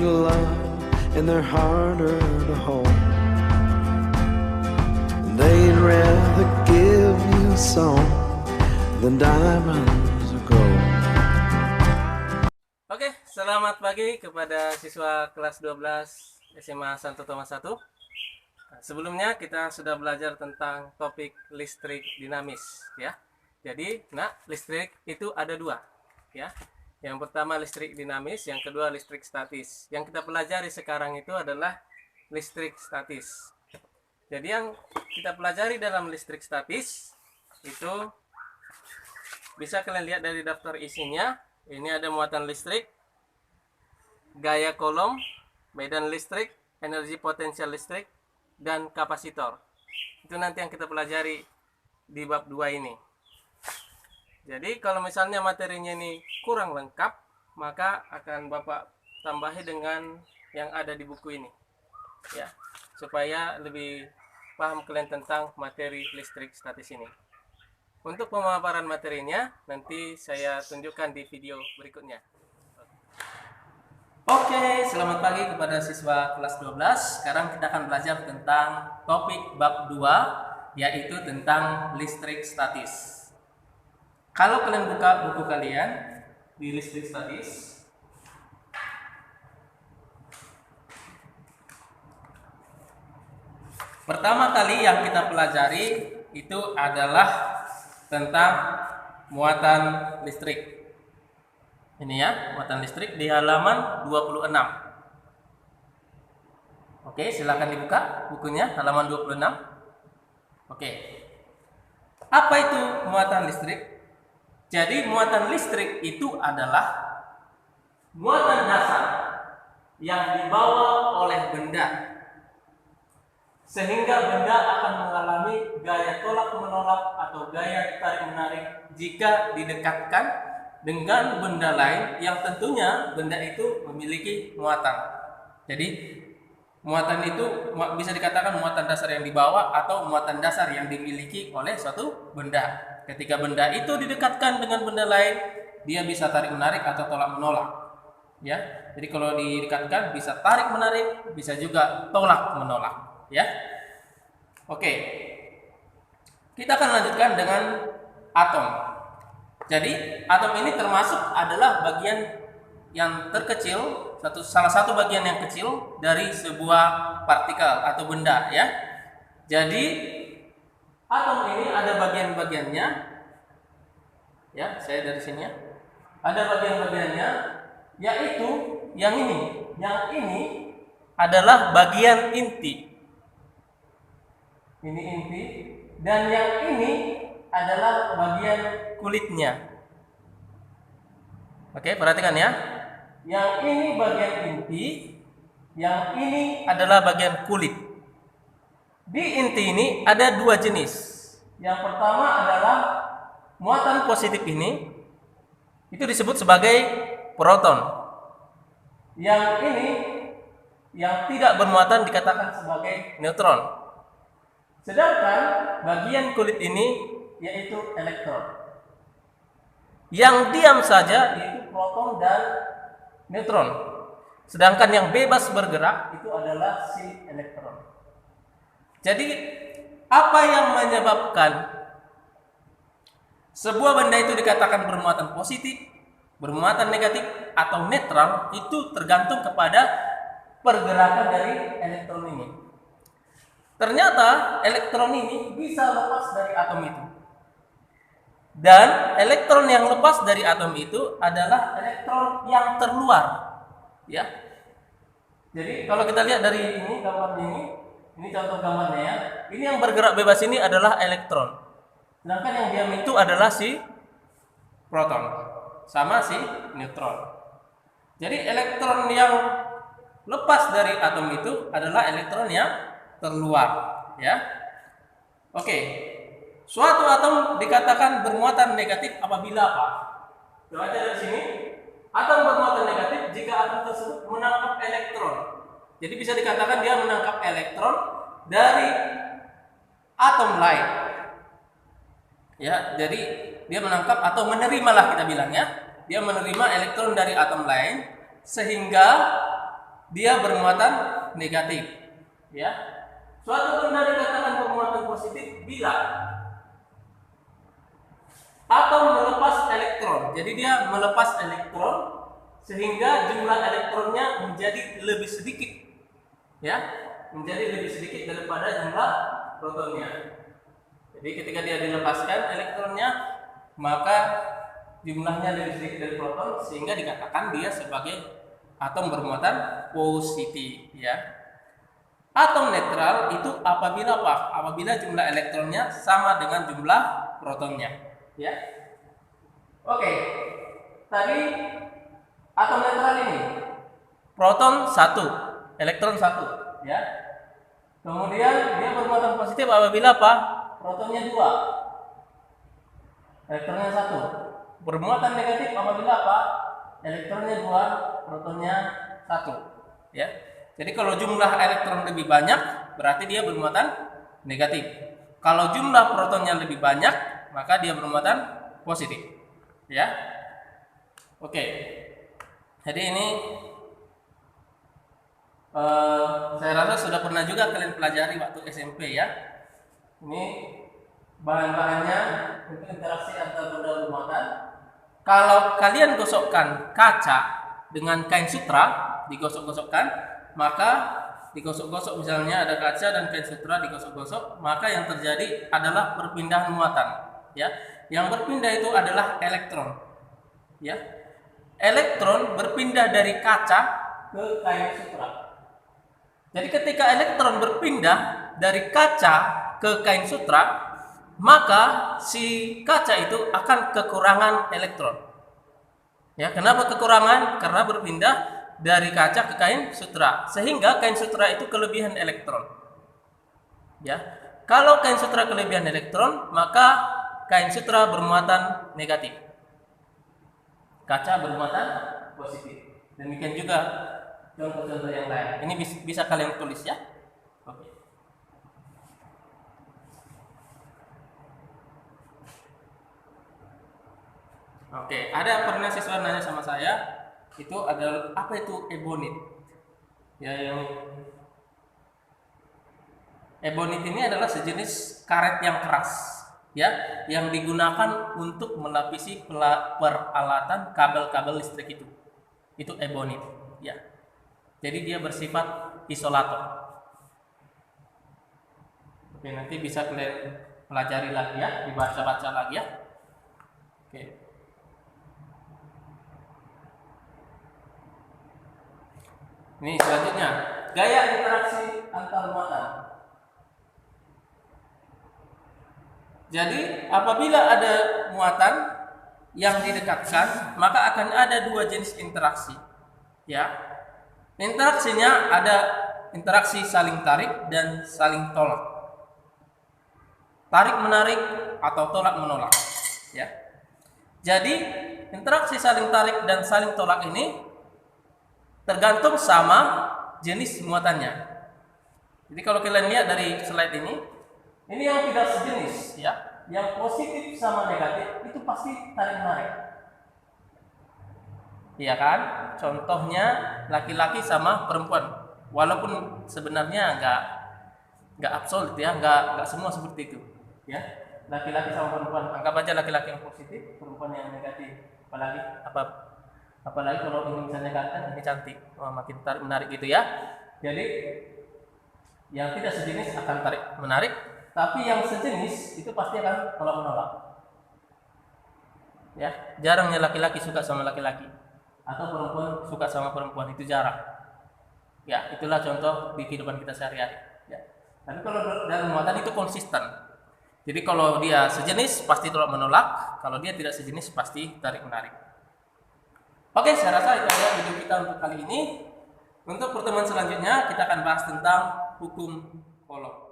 love and they're harder to hold. They'd rather give you a song than diamonds or gold. Oke, selamat pagi kepada siswa kelas 12 SMA Santo Thomas 1. Sebelumnya kita sudah belajar tentang topik listrik dinamis ya. Jadi, listrik itu ada dua ya. Yang pertama listrik dinamis, yang kedua listrik statis. Yang kita pelajari sekarang itu adalah listrik statis. Jadi yang kita pelajari dalam listrik statis itu bisa kalian lihat dari daftar isinya. Ini ada muatan listrik, gaya kolom, medan listrik, energi potensial listrik, dan kapasitor. Itu nanti yang kita pelajari di bab 2 ini. Jadi kalau misalnya materinya ini kurang lengkap, maka akan Bapak tambahi dengan yang ada di buku ini ya, supaya lebih paham kalian tentang materi listrik statis ini. Untuk pemaparan materinya nanti saya tunjukkan di video berikutnya. Oke, selamat pagi kepada siswa kelas 12. Sekarang kita akan belajar tentang topik bab 2, yaitu tentang listrik statis. Kalau kalian buka buku kalian di listrik statis, pertama kali yang kita pelajari itu adalah tentang muatan listrik. Ini ya, muatan listrik di halaman 26. Oke, silakan dibuka bukunya, halaman 26. Oke. Apa itu muatan listrik? Jadi muatan listrik itu adalah muatan dasar yang dibawa oleh benda, sehingga benda akan mengalami gaya tolak-menolak atau gaya tarik-menarik jika didekatkan dengan benda lain yang tentunya benda itu memiliki muatan. Jadi muatan itu bisa dikatakan muatan dasar yang dibawa atau muatan dasar yang dimiliki oleh suatu benda. Ketika benda itu didekatkan dengan benda lain, dia bisa tarik-menarik atau tolak-menolak. Ya. Jadi kalau didekatkan bisa tarik-menarik, bisa juga tolak-menolak, ya. Oke. Kita akan lanjutkan dengan atom. Jadi atom ini termasuk adalah bagian yang terkecil, salah satu bagian yang kecil dari sebuah partikel atau benda ya. Jadi atom ini ada bagian-bagiannya. Ya, saya dari sini ya. Ada bagian-bagiannya, yaitu yang ini. Yang ini adalah bagian inti. Ini inti, dan yang ini adalah bagian kulitnya. Oke, perhatikan ya. Yang ini bagian inti, yang ini adalah bagian kulit. Di inti ini ada dua jenis. Yang pertama adalah muatan positif ini, itu disebut sebagai proton. Yang ini yang tidak bermuatan dikatakan sebagai neutron. Sedangkan bagian kulit ini yaitu elektron. Yang diam saja yaitu proton dan neutron. Sedangkan yang bebas bergerak itu adalah si elektron. Jadi apa yang menyebabkan sebuah benda itu dikatakan bermuatan positif, bermuatan negatif atau netral itu tergantung kepada pergerakan dari elektron ini. Ternyata elektron ini bisa lepas dari atom itu. Dan elektron yang lepas dari atom itu adalah elektron yang terluar, ya. Jadi kalau kita lihat dari ini gambar ini contoh gambarnya ya. Ini yang bergerak bebas ini adalah elektron. Sedangkan yang diam itu adalah si proton sama si neutron. Jadi elektron yang lepas dari atom itu adalah elektron yang terluar, ya. Oke. Suatu atom dikatakan bermuatan negatif apabila apa? Coba dari sini. Atom bermuatan negatif jika atom tersebut menangkap elektron. Jadi bisa dikatakan dia menangkap elektron dari atom lain. Ya, jadi dia menangkap atau menerima lah kita bilang ya. Dia menerima elektron dari atom lain sehingga dia bermuatan negatif. Ya. Suatu benda dikatakan bermuatan positif bila atom melepas elektron. Jadi dia melepas elektron sehingga jumlah elektronnya menjadi lebih sedikit. Ya, menjadi lebih sedikit daripada jumlah protonnya. Jadi ketika dia dilepaskan elektronnya, maka jumlahnya lebih sedikit dari proton sehingga dikatakan dia sebagai atom bermuatan positif, ya. Atom netral itu apabila apa? Apabila jumlah elektronnya sama dengan jumlah protonnya, ya. Oke. Tadi atom netral ini proton 1, elektron 1, ya. Kemudian dia bermuatan positif apabila apa? Protonnya 2, elektronnya 1. Bermuatan negatif apabila apa? Elektronnya 2, protonnya 1, ya. Jadi kalau jumlah elektron lebih banyak berarti dia bermuatan negatif. Kalau jumlah protonnya lebih banyak maka dia bermuatan positif, ya. Oke. Jadi ini saya rasa sudah pernah juga kalian pelajari waktu SMP, ya. Ini bahan-bahannya untuk interaksi antar benda bermuatan. Kalau kalian gosokkan kaca dengan kain sutra, digosok-gosokkan, maka digosok-gosok, misalnya ada kaca dan kain sutra digosok-gosok, maka yang terjadi adalah perpindahan muatan, ya. Yang berpindah itu adalah elektron, ya. Elektron berpindah dari kaca ke kain sutra. Jadi ketika elektron berpindah dari kaca ke kain sutra, maka si kaca itu akan kekurangan elektron. Ya, kenapa kekurangan? Karena berpindah dari kaca ke kain sutra, sehingga kain sutra itu kelebihan elektron. Ya, kalau kain sutra kelebihan elektron, maka kain sutra bermuatan negatif, kaca bermuatan positif. Demikian juga contoh-contoh yang lain. Ini bisa kalian tulis, ya. Oke. Oke, ada pernah siswa nanya sama saya, itu adalah apa itu ebonit? Ya, yang ebonit ini adalah sejenis karet yang keras, ya, yang digunakan untuk melapisi peralatan kabel-kabel listrik itu. Itu ebonit, ya. Jadi dia bersifat isolator. Oke, nanti bisa kalian pelajari lagi, ya, dibaca-baca lagi, ya. Oke. Ini selanjutnya, gaya interaksi antar muatan. Jadi apabila ada muatan yang didekatkan, maka akan ada dua jenis interaksi, ya. Interaksinya ada interaksi saling tarik dan saling tolak. Tarik menarik atau tolak menolak, ya. Jadi interaksi saling tarik dan saling tolak ini tergantung sama jenis muatannya. Jadi kalau kalian lihat dari slide ini yang tidak sejenis, ya, yang positif sama negatif itu pasti tarik menarik, iya kan? Contohnya laki-laki sama perempuan, walaupun sebenarnya nggak absolut, ya, nggak semua seperti itu, ya. Laki-laki sama perempuan, anggap aja laki-laki yang positif, perempuan yang negatif. Apalagi kalau ini misalnya ganteng, ini cantik, makin tarik menarik gitu, ya. Jadi yang tidak sejenis akan tarik menarik, tapi yang sejenis itu pasti akan tolak menolak. Ya, jarangnya laki-laki suka sama laki-laki atau perempuan suka sama perempuan, itu jarang. Ya, itulah contoh di kehidupan kita sehari-hari, ya. Tapi kalau dalam muatan itu konsisten. Jadi kalau dia sejenis pasti tolak menolak, kalau dia tidak sejenis pasti tarik menarik. Oke, saya rasa itu adalah video kita untuk kali ini. Untuk pertemuan selanjutnya kita akan bahas tentang hukum Coulomb.